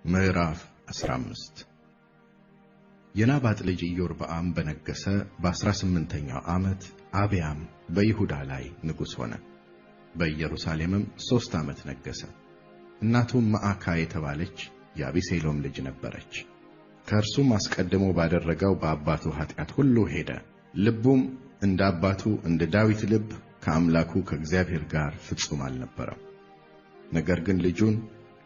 ምዕራፍ 15 የናባጥ ልጅ ኢዮርብዓም በነገሰ በ18ኛው ዓመት አብያም በይሁዳ ላይ ንጉሥ ሆነ። በኢየሩሳሌምም 3 ዓመት ነገሰ። እናቱም መዓካ የተባለች የአቢሴሎም ልጅ ነበረች። ከእርሱም አስቀድሞ ባደረገው በአባቱ ኃጢአት ሁሉ ሄደ። ልቡም እንደ አባቱ እንደ ዳዊት ልብ ከአምላኩ ከእግዚአብሔር ጋር ፍጹም አልነበረም። ነገር ግን ልጁን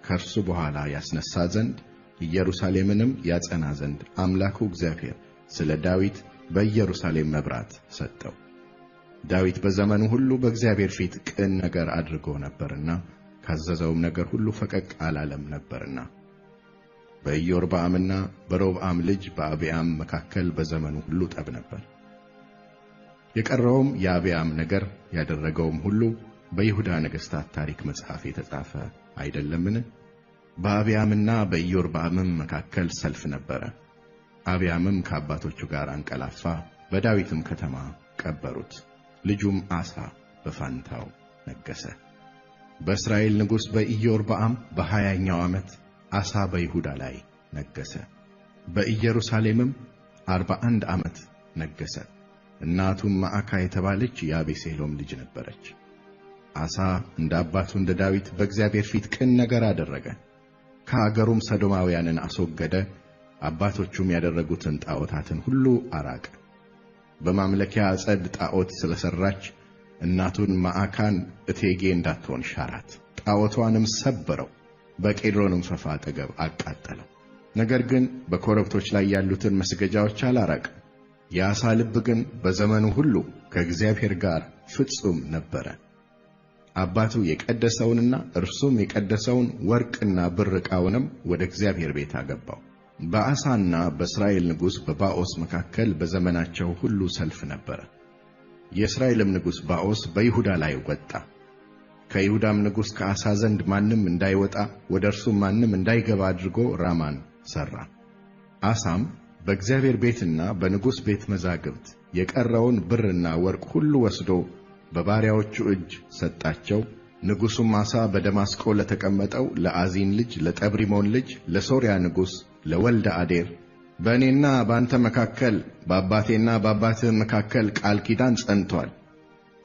ከእርሱ በኋላ ያስነሳ ዘንድ ኢየሩሳሌምንም ያጸና ዘንድ አምላኩ እግዚአብሔር ስለ ዳዊት በኢየሩሳሌም መብራት ሰጠው። ዳዊት በዘመኑ ሁሉ በእግዚአብሔር ፊት ቅን ነገር አድርጎ ነበርና ካዘዘውም ነገር ሁሉ ፈቀቅ አላለም ነበርና። በኢዮርብዓምና በሮብዓም ልጅ በአብያም መካከል በዘመኑ ሁሉ ጠብ ነበር። የቀረውም የአብያም ነገር ያደረገውም ሁሉ በይሁዳ ነገሥታት ታሪክ መጽሐፍ የተጻፈ አይደለምን? በአብያምና በኢዮርብዓምም መካከል ሰልፍ ነበረ። አብያምም ከአባቶቹ ጋር አንቀላፋ፣ በዳዊትም ከተማ ቀበሩት። ልጁም አሳ በፋንታው ነገሰ። በእስራኤል ንጉሥ በኢዮርብዓም በ20ኛው ዓመት አሳ በይሁዳ ላይ ነገሰ። በኢየሩሳሌምም 41 ዓመት ነገሰ። እናቱም መዓካ የተባለች የአቤሴሎም ልጅ ነበረች። አሳ እንደ አባቱ እንደ ዳዊት በእግዚአብሔር ፊት ቅን ነገር አደረገ። ከአገሩም ሰዶማውያንን አስወገደ። አባቶቹም ያደረጉትን ጣዖታትን ሁሉ አራቀ። በማምለኪያ ዐፀድ ጣዖት ስለሠራች እናቱን መዓካን እቴጌ እንዳትሆን ሻራት። ጣዖቷንም ሰበረው፣ በቄድሮንም ፈፋ አጠገብ አቃጠለው። ነገር ግን በኮረብቶች ላይ ያሉትን መስገጃዎች አላራቀም። የአሳ ልብ ግን በዘመኑ ሁሉ ከእግዚአብሔር ጋር ፍጹም ነበረ። አባቱ የቀደሰውንና እርሱም የቀደሰውን ወርቅና ብር ዕቃውንም ወደ እግዚአብሔር ቤት አገባው። በአሳና በእስራኤል ንጉሥ በባኦስ መካከል በዘመናቸው ሁሉ ሰልፍ ነበረ። የእስራኤልም ንጉሥ ባኦስ በይሁዳ ላይ ወጣ። ከይሁዳም ንጉሥ ከአሳ ዘንድ ማንም እንዳይወጣ ወደ እርሱም ማንም እንዳይገባ አድርጎ ራማን ሠራ። አሳም በእግዚአብሔር ቤትና በንጉሥ ቤት መዛግብት የቀረውን ብርና ወርቅ ሁሉ ወስዶ በባሪያዎቹ እጅ ሰጣቸው። ንጉሡም አሳ በደማስቆ ለተቀመጠው ለአዚን ልጅ ለጠብሪሞን ልጅ ለሶርያ ንጉሥ ለወልደ አዴር በእኔና በአንተ መካከል በአባቴና በአባትህ መካከል ቃል ኪዳን ጸንቶአል።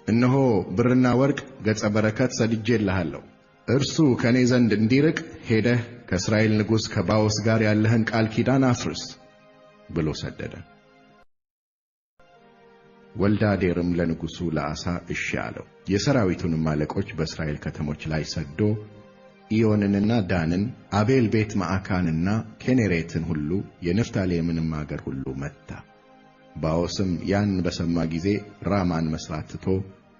እነሆ ብርና ወርቅ ገጸ በረከት ሰድጄልሃለሁ። እርሱ ከእኔ ዘንድ እንዲርቅ ሄደህ ከእስራኤል ንጉሥ ከባኦስ ጋር ያለህን ቃል ኪዳን አፍርስ ብሎ ሰደደ። ወልደ አዴርም ለንጉሡ ለአሳ እሺ አለው። የሰራዊቱንም አለቆች በእስራኤል ከተሞች ላይ ሰዶ ኢዮንንና ዳንን፣ አቤል ቤት መዓካንና ኬኔሬትን ሁሉ የንፍታሌምንም አገር ሁሉ መታ። ባኦስም ያን በሰማ ጊዜ ራማን መሥራት ትቶ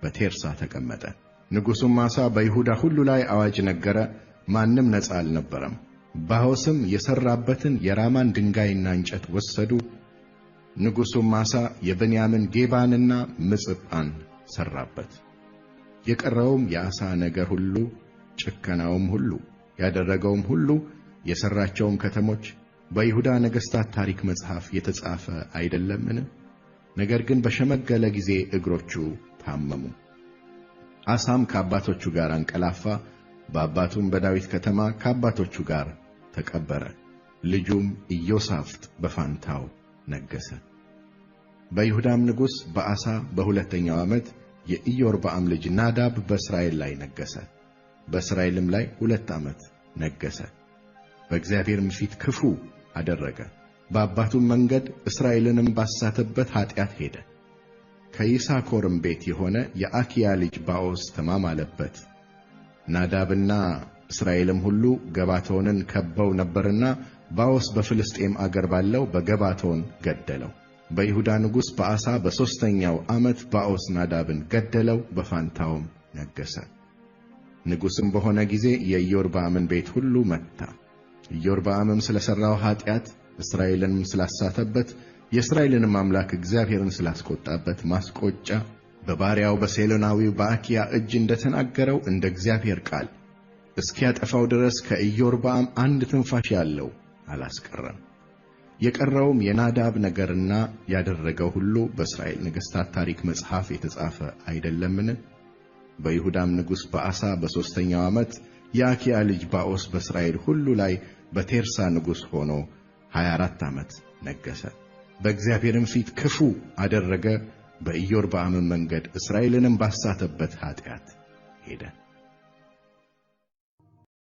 በቴርሳ ተቀመጠ። ንጉሡም አሳ በይሁዳ ሁሉ ላይ አዋጅ ነገረ፣ ማንም ነጻ አልነበረም። ባኦስም የሠራበትን የራማን ድንጋይና እንጨት ወሰዱ። ንጉሡም አሳ የብንያምን ጌባንና ምጽጳን ሠራበት። የቀረውም የአሳ ነገር ሁሉ፣ ጭከናውም ሁሉ፣ ያደረገውም ሁሉ፣ የሠራቸውም ከተሞች በይሁዳ ነገሥታት ታሪክ መጽሐፍ የተጻፈ አይደለምን? ነገር ግን በሸመገለ ጊዜ እግሮቹ ታመሙ። አሳም ከአባቶቹ ጋር አንቀላፋ፣ በአባቱም በዳዊት ከተማ ከአባቶቹ ጋር ተቀበረ። ልጁም ኢዮሳፍጥ በፋንታው ነገሰ። በይሁዳም ንጉሥ በአሳ በሁለተኛው ዓመት የኢዮርብዓም ልጅ ናዳብ በእስራኤል ላይ ነገሰ። በእስራኤልም ላይ 2 ዓመት ነገሰ። በእግዚአብሔርም ፊት ክፉ አደረገ። በአባቱም መንገድ እስራኤልንም ባሳተበት ኃጢአት ሄደ። ከይሳኮርም ቤት የሆነ የአኪያ ልጅ ባኦስ ተማማለበት። ናዳብና እስራኤልም ሁሉ ገባቶንን ከበው ነበርና ባኦስ በፍልስጤም አገር ባለው በገባቶን ገደለው። በይሁዳ ንጉሥ በአሳ በሦስተኛው ዓመት ባኦስ ናዳብን ገደለው፣ በፋንታውም ነገሰ። ንጉሥም በሆነ ጊዜ የኢዮርብዓምን ቤት ሁሉ መታ። ኢዮርብዓምም ስለ ሠራው ኃጢአት እስራኤልንም ስላሳተበት የእስራኤልንም አምላክ እግዚአብሔርን ስላስቈጣበት ማስቈጫ በባሪያው በሴሎናዊው በአኪያ እጅ እንደ ተናገረው እንደ እግዚአብሔር ቃል እስኪያጠፋው ድረስ ከኢዮርብዓም አንድ ትንፋሽ ያለው አላስቀረም። የቀረውም የናዳብ ነገርና ያደረገው ሁሉ በእስራኤል ነገሥታት ታሪክ መጽሐፍ የተጻፈ አይደለምን? በይሁዳም ንጉሥ በአሳ በሦስተኛው ዓመት የአኪያ ልጅ ባኦስ በእስራኤል ሁሉ ላይ በቴርሳ ንጉሥ ሆኖ 24 ዓመት ነገሠ። በእግዚአብሔርም ፊት ክፉ አደረገ። በኢዮርብዓምም መንገድ እስራኤልንም ባሳተበት ኃጢአት ሄደ።